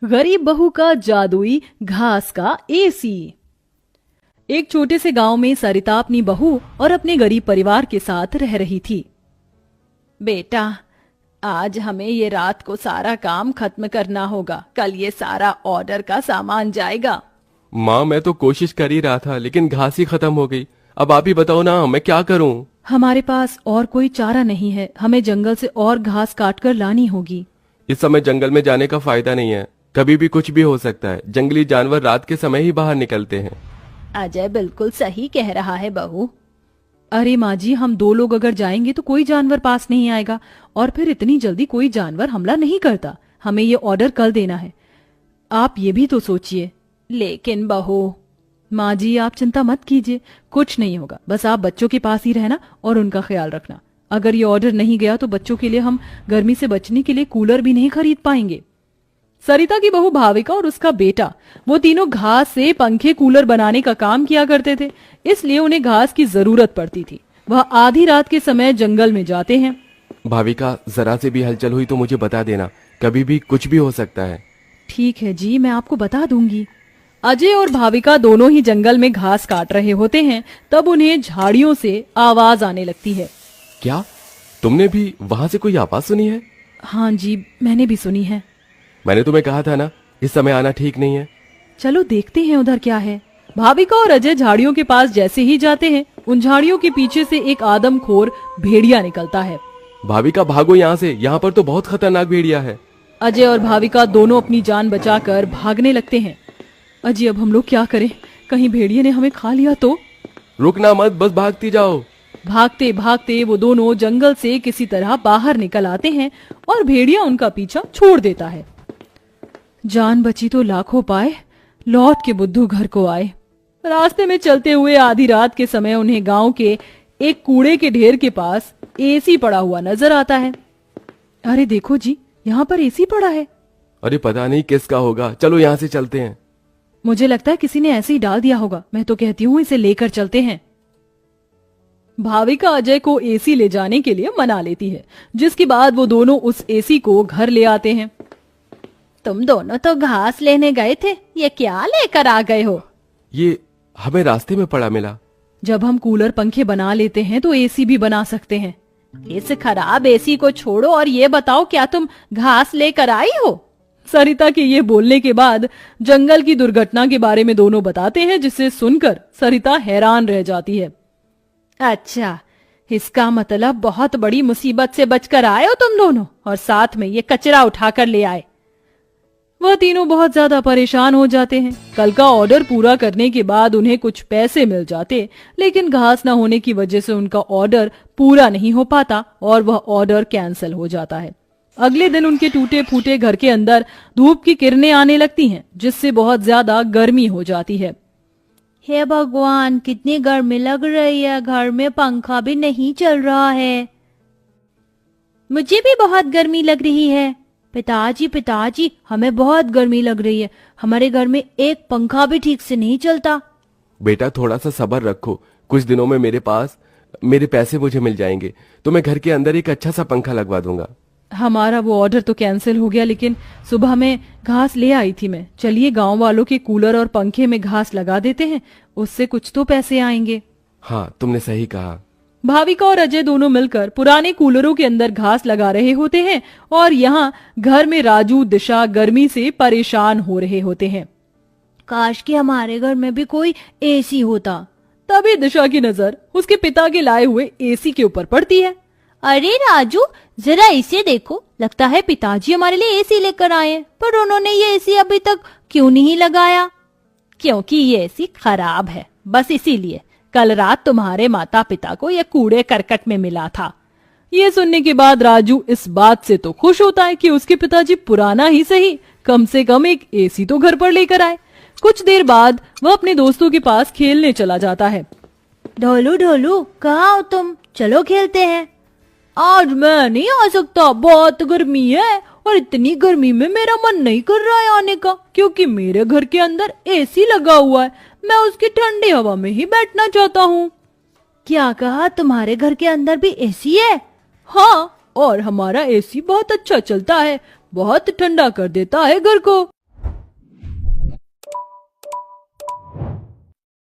गरीब बहू का जादुई घास का एसी। एक छोटे से गांव में सरिता अपनी बहू और अपने गरीब परिवार के साथ रह रही थी। बेटा, आज हमें ये रात को सारा काम खत्म करना होगा, कल ये सारा ऑर्डर का सामान जाएगा। माँ, मैं तो कोशिश कर ही रहा था लेकिन घास ही खत्म हो गई। अब आप ही बताओ ना, मैं क्या करूँ? हमारे पास और कोई चारा नहीं है, हमें जंगल से और घास काट कर लानी होगी। इस समय जंगल में जाने का फायदा नहीं है, कभी भी कुछ भी हो सकता है। जंगली जानवर रात के समय ही बाहर निकलते हैं। अजय बिल्कुल सही कह रहा है बहू। अरे माँ जी, हम दो लोग अगर जाएंगे तो कोई जानवर पास नहीं आएगा, और फिर इतनी जल्दी कोई जानवर हमला नहीं करता। हमें ये ऑर्डर कल देना है, आप ये भी तो सोचिए। लेकिन बहू। माँ जी, आप चिंता मत कीजिए, कुछ नहीं होगा। बस आप बच्चों के पास ही रहना और उनका ख्याल रखना। अगर ये ऑर्डर नहीं गया तो बच्चों के लिए हम गर्मी से बचने के लिए कूलर भी नहीं खरीद पाएंगे। सरिता की बहू भाविका और उसका बेटा, वो तीनों घास से पंखे कूलर बनाने का काम किया करते थे, इसलिए उन्हें घास की जरूरत पड़ती थी। वह आधी रात के समय जंगल में जाते हैं। भाविका, जरा से भी हलचल हुई तो मुझे बता देना, कभी भी कुछ भी हो सकता है। ठीक है जी, मैं आपको बता दूंगी। अजय और भाविका दोनों ही जंगल में घास काट रहे होते हैं, तब उन्हें झाड़ियों से आवाज आने लगती है। क्या तुमने भी वहां से कोई आवाज सुनी है? हाँ जी, मैंने भी सुनी है। मैंने तुम्हें कहा था ना, इस समय आना ठीक नहीं है। चलो देखते हैं उधर क्या है। भाविका और अजय झाड़ियों के पास जैसे ही जाते हैं, उन झाड़ियों के पीछे से एक आदमखोर भेड़िया निकलता है। भाविका, भागो यहाँ से, यहाँ पर तो बहुत खतरनाक भेड़िया है। अजय और भाविका दोनों अपनी जान बचाकर भागने लगते हैं। अजय, अब हम लोग क्या करें? कहीं भेड़िए ने हमें खा लिया तो? रुकना मत, बस भागती जाओ। भागते भागते वो दोनों जंगल से किसी तरह बाहर निकल आते हैं और भेड़िया उनका पीछा छोड़ देता है। जान बची तो लाखों पाए, लौट के बुद्धू घर को आए। रास्ते में चलते हुए आधी रात के समय उन्हें गांव के एक कूड़े के ढेर के पास एसी पड़ा हुआ नजर आता है। अरे देखो जी, यहाँ पर एसी पड़ा है। अरे पता नहीं किसका होगा, चलो यहाँ से चलते हैं। मुझे लगता है किसी ने ऐसे ही डाल दिया होगा। मैं तो कहती हूँ इसे लेकर चलते हैं। भाविका अजय को एसी ले जाने के लिए मना लेती है, जिसके बाद वो दोनों उस एसी को घर ले आते हैं। तुम दोनों तो घास लेने गए थे, ये क्या लेकर आ गए हो? ये हमें रास्ते में पड़ा मिला। जब हम कूलर पंखे बना लेते हैं तो एसी भी बना सकते हैं। इस खराब एसी को छोड़ो और ये बताओ, क्या तुम घास लेकर आई हो? सरिता के ये बोलने के बाद जंगल की दुर्घटना के बारे में दोनों बताते हैं, जिसे सुनकर सरिता हैरान रह जाती है। अच्छा, इसका मतलब बहुत बड़ी मुसीबत से बचकर आए हो तुम दोनों, और साथ में ये कचरा उठाकर ले आए। वह तीनों बहुत ज्यादा परेशान हो जाते हैं। कल का ऑर्डर पूरा करने के बाद उन्हें कुछ पैसे मिल जाते, लेकिन घास न होने की वजह से उनका ऑर्डर पूरा नहीं हो पाता और वह ऑर्डर कैंसिल हो जाता है। अगले दिन उनके टूटे फूटे घर के अंदर धूप की किरणें आने लगती हैं, जिससे बहुत ज्यादा गर्मी हो जाती है। हे भगवान, कितनी गर्मी लग रही है, घर में पंखा भी नहीं चल रहा है। मुझे भी बहुत गर्मी लग रही है। पिताजी पिताजी, हमें बहुत गर्मी लग रही है, हमारे घर में एक पंखा भी ठीक से नहीं चलता। बेटा, थोड़ा सा सब्र रखो, कुछ दिनों में मेरे पैसे मुझे मिल जाएंगे तो मैं घर के अंदर एक अच्छा सा पंखा लगवा दूंगा। हमारा वो ऑर्डर तो कैंसिल हो गया, लेकिन सुबह में घास ले आई थी मैं। चलिए गांव वालों के कूलर और पंखे में घास लगा देते हैं, उससे कुछ तो पैसे आएंगे। हाँ, तुमने सही कहा। भाविका और अजय दोनों मिलकर पुराने कूलरों के अंदर घास लगा रहे होते हैं और यहाँ घर में राजू दिशा गर्मी से परेशान हो रहे होते हैं। काश कि हमारे घर में भी कोई एसी होता। तभी दिशा की नजर उसके पिता के लाए हुए एसी के ऊपर पड़ती है। अरे राजू, जरा इसे देखो, लगता है पिताजी हमारे लिए एसी लेकर आए हैं, पर उन्होंने ये एसी अभी तक क्यों नहीं लगाया? क्योंकि ये एसी खराब है, बस इसीलिए। कल रात तुम्हारे माता पिता को यह कूड़े करकट में मिला था। ये सुनने के बाद राजू इस बात से तो खुश होता है कि उसके पिताजी पुराना ही सही, कम से कम एक एसी तो घर पर लेकर आए। कुछ देर बाद वह अपने दोस्तों के पास खेलने चला जाता है। ढोलू ढोलू, कहाँ हो तुम? चलो खेलते हैं। आज मैं नहीं आ सकता, बहुत गर्मी है, और इतनी गर्मी में मेरा मन नहीं कर रहा है आने का, क्योंकि मेरे घर के अंदर एसी लगा हुआ है। मैं उसकी ठंडी हवा में ही बैठना चाहता हूँ। क्या कहा? तुम्हारे घर के अंदर भी एसी है? हाँ, और हमारा एसी बहुत अच्छा चलता है, बहुत ठंडा कर देता है घर को।